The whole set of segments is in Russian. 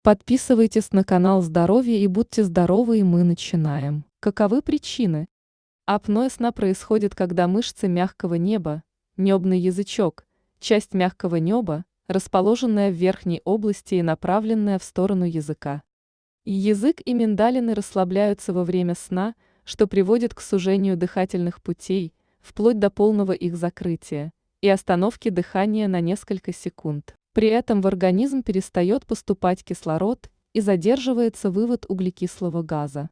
Подписывайтесь на канал Здоровье и будьте здоровы, и мы начинаем. Каковы причины? Апноэ сна происходит, когда мышцы мягкого неба, небный язычок, часть мягкого неба, расположенная в верхней области и направленная в сторону языка. И язык и миндалины расслабляются во время сна, что приводит к сужению дыхательных путей, вплоть до полного их закрытия, и остановки дыхания на несколько секунд. При этом в организм перестает поступать кислород и задерживается вывод углекислого газа.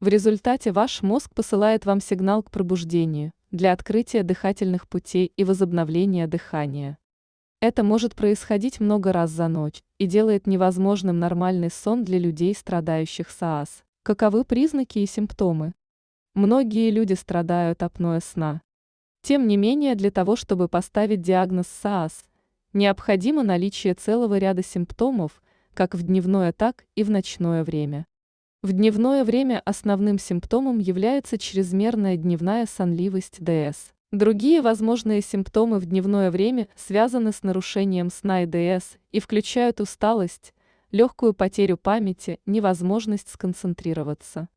В результате ваш мозг посылает вам сигнал к пробуждению для открытия дыхательных путей и возобновления дыхания. Это может происходить много раз за ночь и делает невозможным нормальный сон для людей, страдающих СААС. Каковы признаки и симптомы? Многие люди страдают апноэ сна. Тем не менее, для того, чтобы поставить диагноз СААС, необходимо наличие целого ряда симптомов, как в дневное, так и в ночное время. В дневное время основным симптомом является чрезмерная дневная сонливость ДС. Другие возможные симптомы в дневное время связаны с нарушением сна и ДС и включают усталость, легкую потерю памяти, невозможность сконцентрироваться.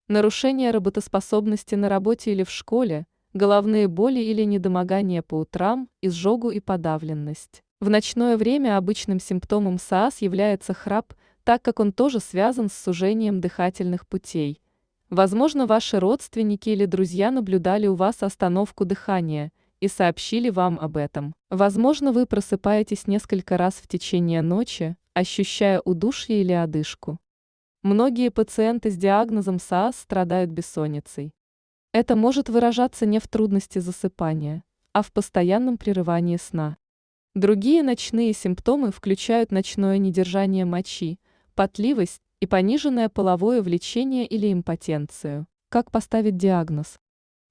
Нарушение работоспособности на работе или в школе, головные боли или недомогание по утрам, изжогу и подавленность. В ночное время обычным симптомом СААС является храп, так как он тоже связан с сужением дыхательных путей. Возможно, ваши родственники или друзья наблюдали у вас остановку дыхания и сообщили вам об этом. Возможно, вы просыпаетесь несколько раз в течение ночи, ощущая удушье или одышку. Многие пациенты с диагнозом СААС страдают бессонницей. Это может выражаться не в трудности засыпания, а в постоянном прерывании сна. Другие ночные симптомы включают ночное недержание мочи, потливость и пониженное половое влечение или импотенцию. Как поставить диагноз?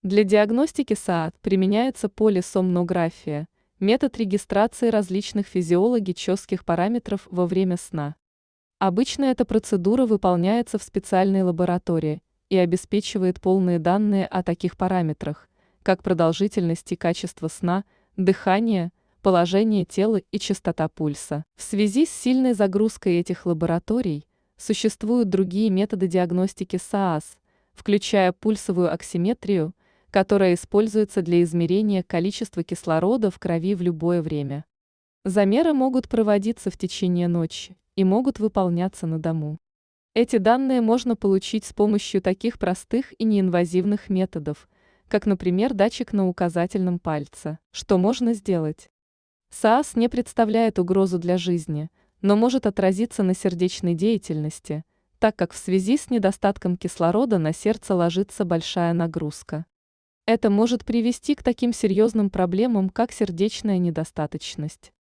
Для диагностики СААС применяется полисомнография, метод регистрации различных физиологических параметров во время сна. Обычно эта процедура выполняется в специальной лаборатории и обеспечивает полные данные о таких параметрах, как продолжительность и качество сна, дыхание, положение тела и частота пульса. В связи с сильной загрузкой этих лабораторий существуют другие методы диагностики СААС, включая пульсовую оксиметрию, которая используется для измерения количества кислорода в крови в любое время. Замеры могут проводиться в течение ночи и могут выполняться на дому. Эти данные можно получить с помощью таких простых и неинвазивных методов, как, например, датчик на указательном пальце. Что можно сделать? СААС не представляет угрозу для жизни, но может отразиться на сердечной деятельности, так как в связи с недостатком кислорода на сердце ложится большая нагрузка. Это может привести к таким серьезным проблемам, как сердечная недостаточность.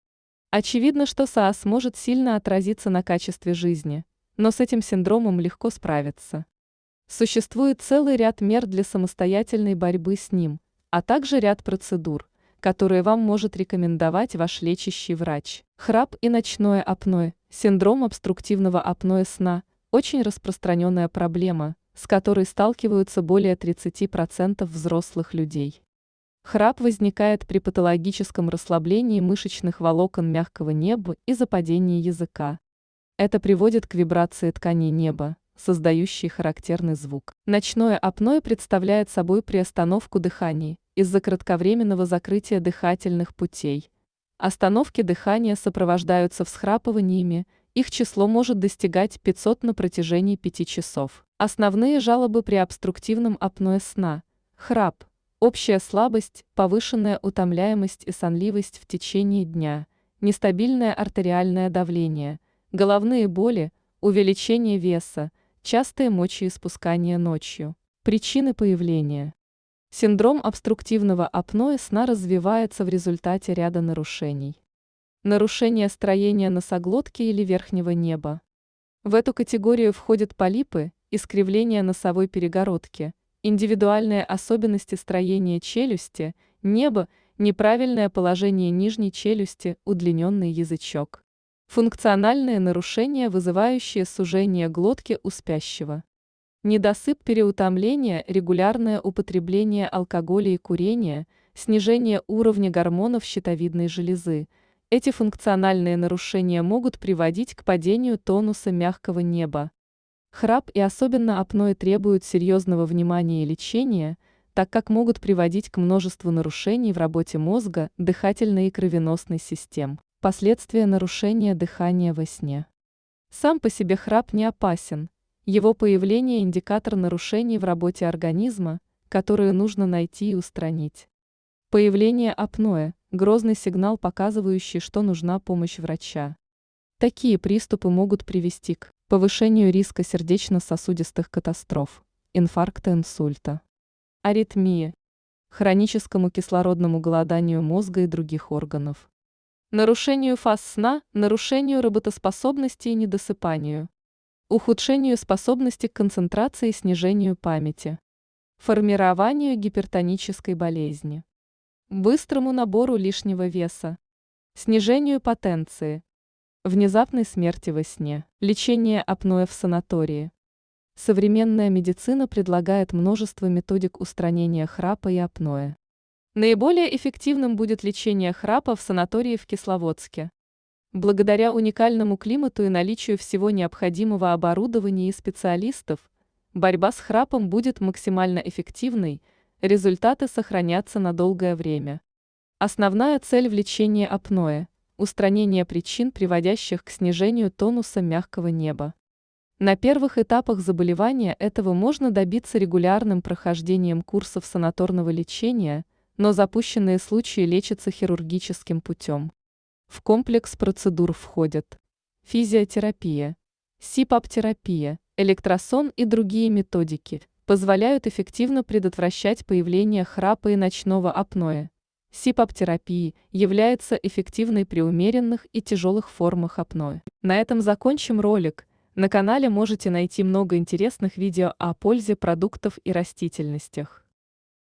Очевидно, что СААС может сильно отразиться на качестве жизни, но с этим синдромом легко справиться. Существует целый ряд мер для самостоятельной борьбы с ним, а также ряд процедур, которые вам может рекомендовать ваш лечащий врач. Храп и ночное апноэ, синдром обструктивного апноэ сна – очень распространенная проблема, с которой сталкиваются более 30% взрослых людей. Храп возникает при патологическом расслаблении мышечных волокон мягкого неба и западении языка. Это приводит к вибрации тканей неба, создающей характерный звук. Ночное апноэ представляет собой приостановку дыхания из-за кратковременного закрытия дыхательных путей. Остановки дыхания сопровождаются всхрапываниями, их число может достигать 500 на протяжении 5 часов. Основные жалобы при обструктивном апноэ сна – храп, общая слабость, повышенная утомляемость и сонливость в течение дня, нестабильное артериальное давление, головные боли, увеличение веса, частые мочеиспускания ночью. Причины появления. Синдром обструктивного апноэ сна развивается в результате ряда нарушений. Нарушение строения носоглотки или верхнего неба. В эту категорию входят полипы, искривление носовой перегородки, индивидуальные особенности строения челюсти, неба, неправильное положение нижней челюсти, удлиненный язычок. Функциональные нарушения, вызывающие сужение глотки у спящего. Недосып, переутомление, регулярное употребление алкоголя и курения, снижение уровня гормонов щитовидной железы, Эти функциональные нарушения могут приводить к падению тонуса мягкого неба. Храп и особенно апноэ требуют серьезного внимания и лечения, так как могут приводить к множеству нарушений в работе мозга, дыхательной и кровеносной систем. Последствия нарушения дыхания во сне. Сам по себе храп не опасен. Его появление – индикатор нарушений в работе организма, которые нужно найти и устранить. Появление апноэ – грозный сигнал, показывающий, что нужна помощь врача. Такие приступы могут привести к повышению риска сердечно-сосудистых катастроф, инфаркта, инсульта, аритмии, хроническому кислородному голоданию мозга и других органов, нарушению фаз сна, нарушению работоспособности и недосыпанию, ухудшению способности к концентрации и снижению памяти, формированию гипертонической болезни, быстрому набору лишнего веса, снижению потенции, внезапной смерти во сне, лечение апноэ в санатории. Современная медицина предлагает множество методик устранения храпа и апноэ. Наиболее эффективным будет лечение храпа в санатории в Кисловодске. Благодаря уникальному климату и наличию всего необходимого оборудования и специалистов, борьба с храпом будет максимально эффективной, результаты сохранятся на долгое время. Основная цель в лечении апноэ – устранение причин, приводящих к снижению тонуса мягкого неба. На первых этапах заболевания этого можно добиться регулярным прохождением курсов санаторного лечения, но запущенные случаи лечатся хирургическим путем. В комплекс процедур входят физиотерапия, СИПАП-терапия, электросон и другие методики, позволяют эффективно предотвращать появление храпа и ночного апноэ. СИПАП-терапия является эффективной при умеренных и тяжелых формах апноэ. На этом закончим ролик. На канале можете найти много интересных видео о пользе продуктов и растительностях,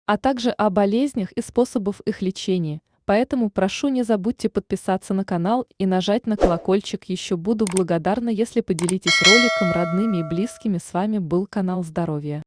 а также о болезнях и способах их лечения, поэтому прошу, не забудьте подписаться на канал и нажать на колокольчик. Еще буду благодарна, если поделитесь роликом родными и близкими. С вами был канал Здоровья.